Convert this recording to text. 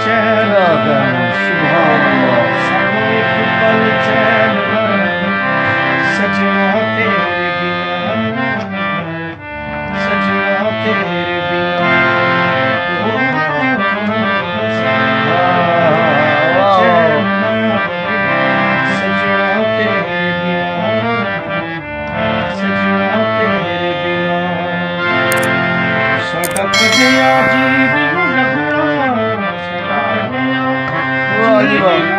चैन क्या कहना, सुभान अल्लाह। सानू एक पल चैन सजना तेरे बिना, सजना तेरे बिना ओ चैन सजना तेरे बिना, सजना तेरे बिना साडा कन्हैया जी नहीं लगना, साडा कन्हैया वाह जी वाह।